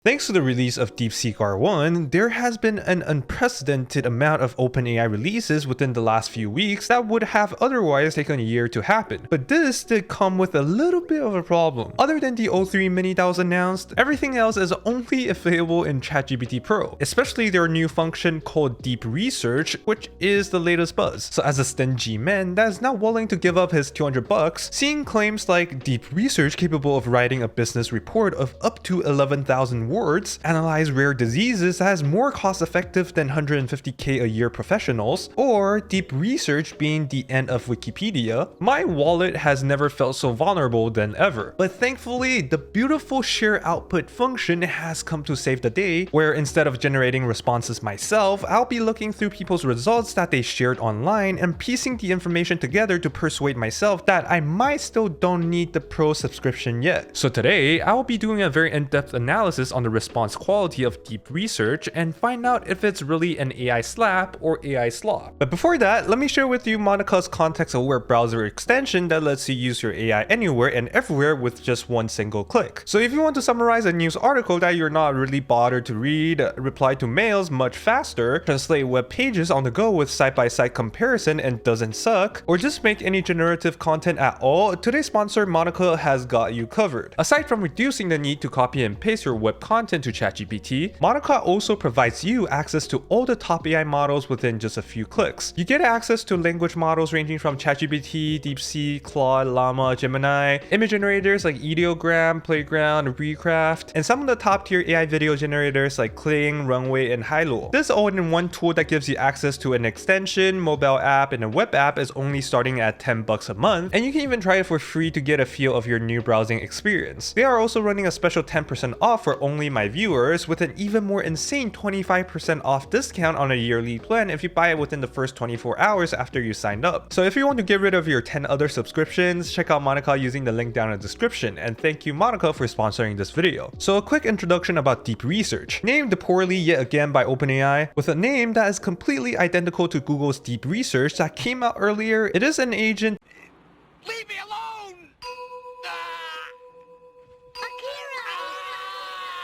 Thanks to the release of DeepSeek R1, there has been an unprecedented amount of OpenAI releases within the last few weeks that would have otherwise taken a year to happen. But this did come with a little bit of a problem. Other than the O3 mini that was announced, everything else is only available in ChatGPT Pro, especially their new function called Deep Research, which is the latest buzz. So as a stingy man that is not willing to give up his $200, seeing claims like Deep Research capable of writing a business report of up to 11,000 words, analyze rare diseases that is more cost effective than 150k a year professionals, or Deep Research being the end of Wikipedia, my wallet has never felt so vulnerable than ever. But thankfully, the beautiful share output function has come to save the day, where instead of generating responses myself, I'll be looking through people's results that they shared online and piecing the information together to persuade myself that I might still don't need the Pro subscription yet. So today, I'll be doing a very in-depth analysis on the response quality of Deep Research and find out if it's really an AI slap or AI slop. But before that, let me share with you Monica's context-aware browser extension that lets you use your AI anywhere and everywhere with just one single click. So if you want to summarize a news article that you're not really bothered to read, reply to mails much faster, translate web pages on the go with side-by-side comparison and doesn't suck, or just make any generative content at all, today's sponsor Monica has got you covered. Aside from reducing the need to copy and paste your web content to ChatGPT, Monica also provides you access to all the top AI models within just a few clicks. You get access to language models ranging from ChatGPT, DeepSeek, Claude, Llama, Gemini, image generators like Ideogram, Playground, Recraft, and some of the top tier AI video generators like Kling, Runway, and Hailuo. This all-in-one tool that gives you access to an extension, mobile app, and a web app is only starting at $10 a month, and you can even try it for free to get a feel of your new browsing experience. They are also running a special 10% off for only my viewers, with an even more insane 25% off discount on a yearly plan if you buy it within the first 24 hours after you signed up. So if you want to get rid of your 10 other subscriptions, check out Monica using the link down in the description, and thank you Monica for sponsoring this video. So a quick introduction about Deep Research. Named poorly yet again by OpenAI, with a name that is completely identical to Google's Deep Research that came out earlier, it is an agent. Leave me alone!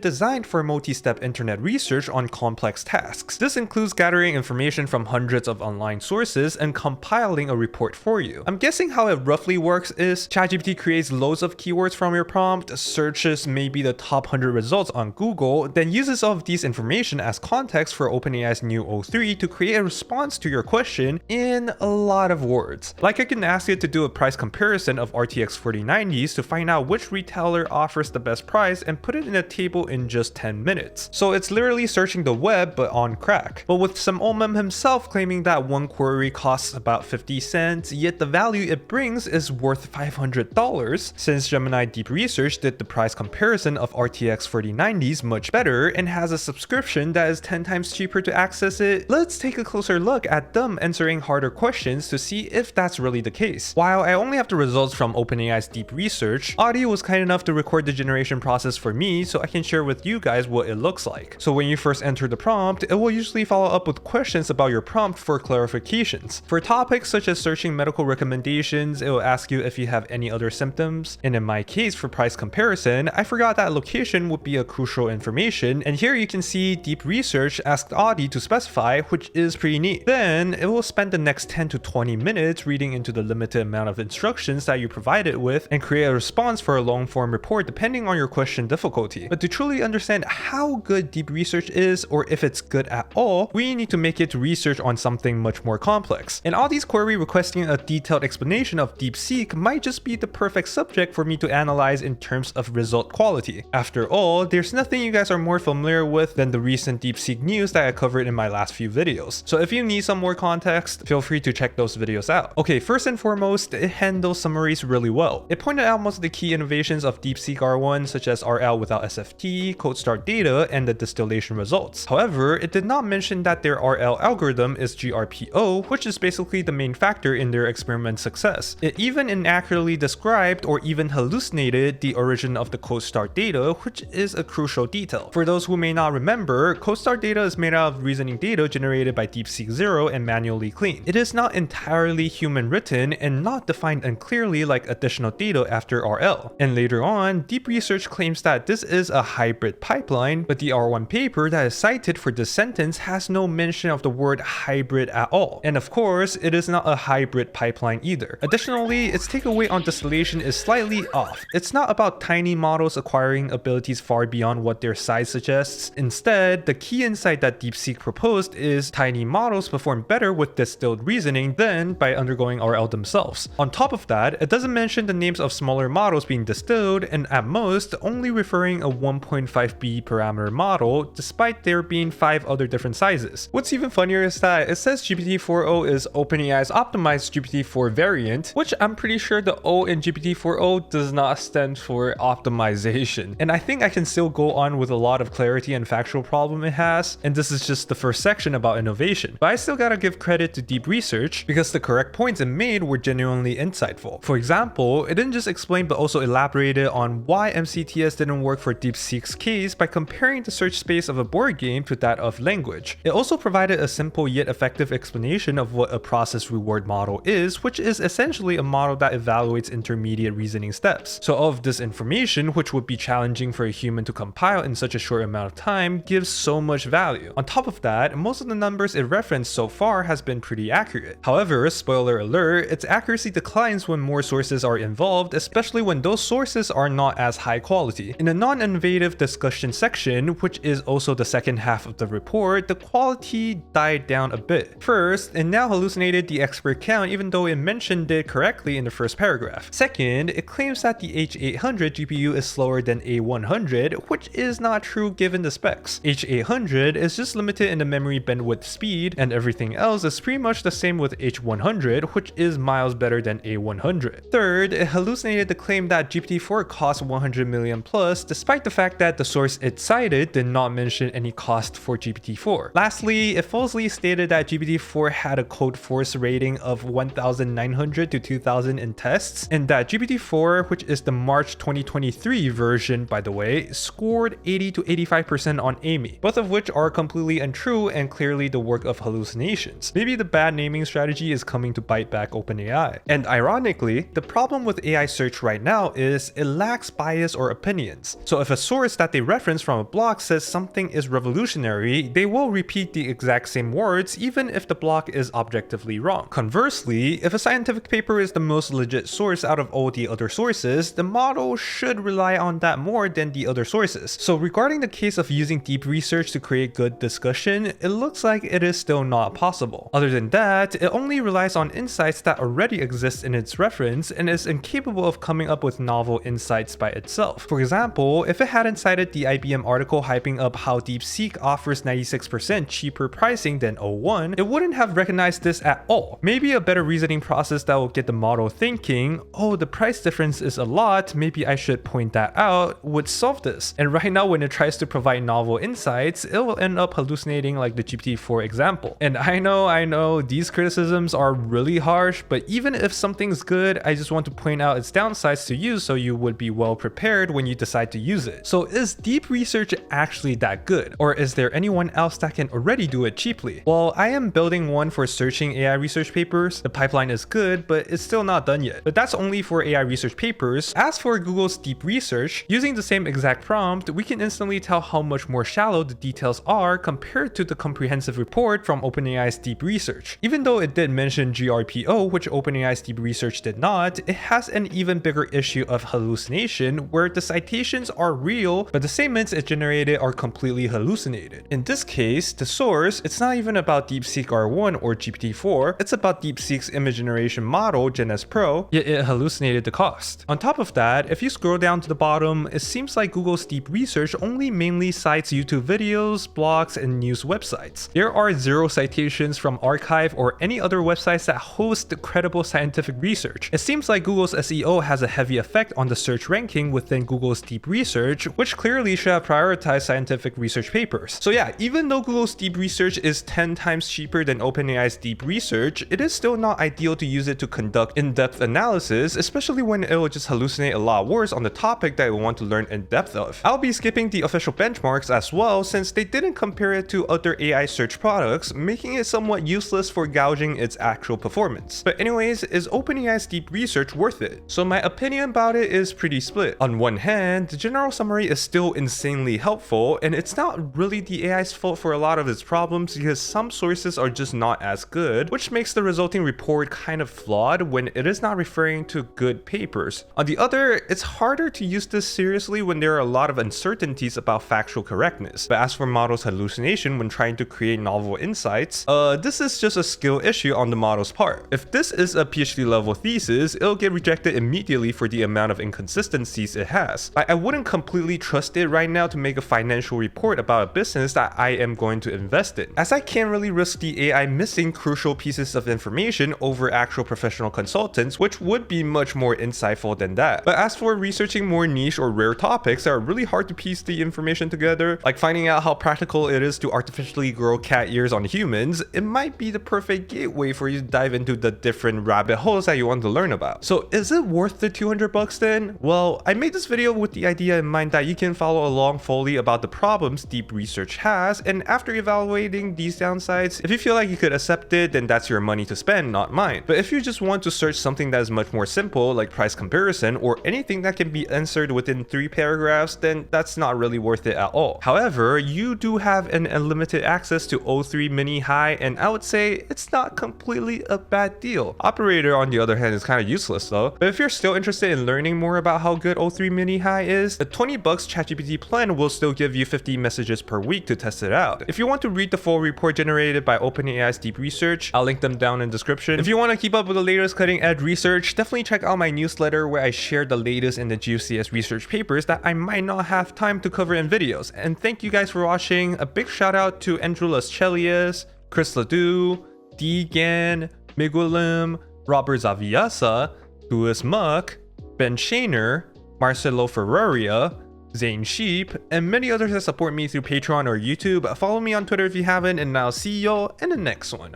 Designed for multi-step internet research on complex tasks. This includes gathering information from hundreds of online sources and compiling a report for you. I'm guessing how it roughly works is ChatGPT creates loads of keywords from your prompt, searches maybe the top 100 results on Google, then uses all of these information as context for OpenAI's new O3 to create a response to your question in a lot of words. Like I can ask it to do a price comparison of RTX 4090s to find out which retailer offers the best price and put it in a table in just 10 minutes. So it's literally searching the web but on crack. But with some Omen himself claiming that one query costs about 50 cents, yet the value it brings is worth $500, since Gemini Deep Research did the price comparison of RTX 4090s much better and has a subscription that is 10 times cheaper to access it. Let's take a closer look at them answering harder questions to see if that's really the case. While I only have the results from OpenAI's Deep Research, Audi was kind enough to record the generation process for me so I can share with you guys what it looks like. So when you first enter the prompt, it will usually follow up with questions about your prompt for clarifications. For topics such as searching medical recommendations, it will ask you if you have any other symptoms. And in my case, for price comparison, I forgot that location would be a crucial information, and here you can see Deep Research asked Audi to specify, which is pretty neat. Then it will spend the next 10 to 20 minutes reading into the limited amount of instructions that you provided with and create a response for a long form report depending on your question difficulty. But to truly understand how good Deep Research is, or if it's good at all, we need to make it research on something much more complex. And Audi's query requesting a detailed explanation of DeepSeek might just be the perfect subject for me to analyze in terms of result quality. After all, there's nothing you guys are more familiar with than the recent DeepSeek news that I covered in my last few videos. So if you need some more context, feel free to check those videos out. Okay, first and foremost, it handles summaries really well. It pointed out most of the key innovations of DeepSeek R1, such as RL without SFT, code start data, and the distillation results. However, it did not mention that their RL algorithm is GRPO, which is basically the main factor in their experiment success. It even inaccurately described or even hallucinated the origin of the code start data, which is a crucial detail. For those who may not remember, code start data is made out of reasoning data generated by DeepSeek 0 and manually cleaned. It is not entirely human written and not defined unclearly like additional data after RL. And later on, Deep Research claims that this is a high hybrid pipeline, but the R1 paper that is cited for this sentence has no mention of the word hybrid at all. And of course, it is not a hybrid pipeline either. Additionally, its takeaway on distillation is slightly off. It's not about tiny models acquiring abilities far beyond what their size suggests. Instead, the key insight that DeepSeek proposed is tiny models perform better with distilled reasoning than by undergoing RL themselves. On top of that, it doesn't mention the names of smaller models being distilled, and at most only referring a 1.5B parameter model, despite there being 5 other different sizes. What's even funnier is that it says GPT-4o is OpenAI's optimized GPT-4 variant, which I'm pretty sure the O in GPT-4o does not stand for optimization. And I think I can still go on with a lot of clarity and factual problem it has, and this is just the first section about innovation. But I still gotta give credit to deep research because the correct points it made were genuinely insightful. For example, it didn't just explain but also elaborated on why MCTS didn't work for DeepSeek's case by comparing the search space of a board game to that of language. It also provided a simple yet effective explanation of what a process reward model is, which is essentially a model that evaluates intermediate reasoning steps. So all of this information, which would be challenging for a human to compile in such a short amount of time, gives so much value. On top of that, most of the numbers it referenced so far has been pretty accurate. However, spoiler alert, its accuracy declines when more sources are involved, especially when those sources are not as high quality. In the non-innovative discussion section, which is also the second half of the report, the quality died down a bit. First, it now hallucinated the expert count even though it mentioned it correctly in the first paragraph. Second, it claims that the H800 GPU is slower than A100, which is not true given the specs. H800 is just limited in the memory bandwidth speed, and everything else is pretty much the same with H100, which is miles better than A100. Third, it hallucinated the claim that GPT-4 costs 100 million plus, despite the fact that the source it cited did not mention any cost for GPT-4. Lastly, it falsely stated that GPT-4 had a code force rating of 1,900 to 2,000 in tests, and that GPT-4, which is the March 2023 version by the way, scored 80 to 85% on Amy, both of which are completely untrue and clearly the work of hallucinations. Maybe the bad naming strategy is coming to bite back OpenAI. And ironically, the problem with AI search right now is it lacks bias or opinions. So if a source that they reference from a blog says something is revolutionary, they will repeat the exact same words even if the blog is objectively wrong. Conversely, if a scientific paper is the most legit source out of all the other sources, the model should rely on that more than the other sources. So regarding the case of using deep research to create good discussion, it looks like it is still not possible. Other than that, it only relies on insights that already exist in its reference and is incapable of coming up with novel insights by itself. For example, if it hadn't cited the IBM article hyping up how DeepSeek offers 96% cheaper pricing than O1, it wouldn't have recognized this at all. Maybe a better reasoning process that will get the model thinking, oh, the price difference is a lot, maybe I should point that out, would solve this. And right now when it tries to provide novel insights, it will end up hallucinating like the GPT-4 example. And I know, these criticisms are really harsh, but even if something's good, I just want to point out its downsides to you so you would be well prepared when you decide to use it. So is deep research actually that good? Or is there anyone else that can already do it cheaply? Well, I am building one for searching AI research papers. The pipeline is good, but it's still not done yet. But that's only for AI research papers. As for Google's deep research, using the same exact prompt, we can instantly tell how much more shallow the details are compared to the comprehensive report from OpenAI's deep research. Even though it did mention GRPO, which OpenAI's deep research did not, it has an even bigger issue of hallucination where the citations are real, but the statements it generated are completely hallucinated. In this case, the source, it's not even about DeepSeek R1 or GPT-4, it's about DeepSeek's image generation model, Jimenez Pro, yet it hallucinated the cost. On top of that, if you scroll down to the bottom, it seems like Google's deep research only mainly cites YouTube videos, blogs, and news websites. There are 0 citations from Archive or any other websites that host credible scientific research. It seems like Google's SEO has a heavy effect on the search ranking within Google's deep research, which clearly should have prioritized scientific research papers. So yeah, even though Google's deep research is 10 times cheaper than OpenAI's deep research, it is still not ideal to use it to conduct in-depth analysis, especially when it will just hallucinate a lot worse on the topic that we want to learn in depth of. I'll be skipping the official benchmarks as well since they didn't compare it to other AI search products, making it somewhat useless for gouging its actual performance. But anyways, is OpenAI's deep research worth it? So my opinion about it is pretty split. On one hand, the general summary is is still insanely helpful, and it's not really the AI's fault for a lot of its problems because some sources are just not as good, which makes the resulting report kind of flawed when it is not referring to good papers. On the other, it's harder to use this seriously when there are a lot of uncertainties about factual correctness. But as for model's hallucination when trying to create novel insights, this is just a skill issue on the model's part. If this is a PhD level thesis, it'll get rejected immediately for the amount of inconsistencies it has. I wouldn't completely trust it right now to make a financial report about a business that I am going to invest in, as I can't really risk the AI missing crucial pieces of information over actual professional consultants, which would be much more insightful than that. But as for researching more niche or rare topics that are really hard to piece the information together, like finding out how practical it is to artificially grow cat ears on humans, it might be the perfect gateway for you to dive into the different rabbit holes that you want to learn about. So is it worth the $200 then? Well, I made this video with the idea in mind that you can follow along fully about the problems deep research has, and after evaluating these downsides, if you feel like you could accept it, then that's your money to spend, not mine. But if you just want to search something that is much more simple, like price comparison or anything that can be answered within 3 paragraphs, then that's not really worth it at all. However, you do have an unlimited access to O3 Mini High, and I would say it's not completely a bad deal. Operator, on the other hand, is kind of useless though. But if you're still interested in learning more about how good O3 Mini High is, the $20 ChatGPT plan will still give you 50 messages per week to test it out. If you want to read the full report generated by OpenAI's deep research, I'll link them down in the description. If you want to keep up with the latest cutting edge research, definitely check out my newsletter where I share the latest and the juiciest research papers that I might not have time to cover in videos. And thank you guys for watching. A big shout out to Lescelius, Chris LeDoux, Deagan, Miguilim, Robert Zawiasa, Louis Muck, Ben Shaener, Marcelo Ferreira, Zane Sheep, and many others that support me through Patreon or YouTube. Follow me on Twitter if you haven't, and I'll see y'all in the next one.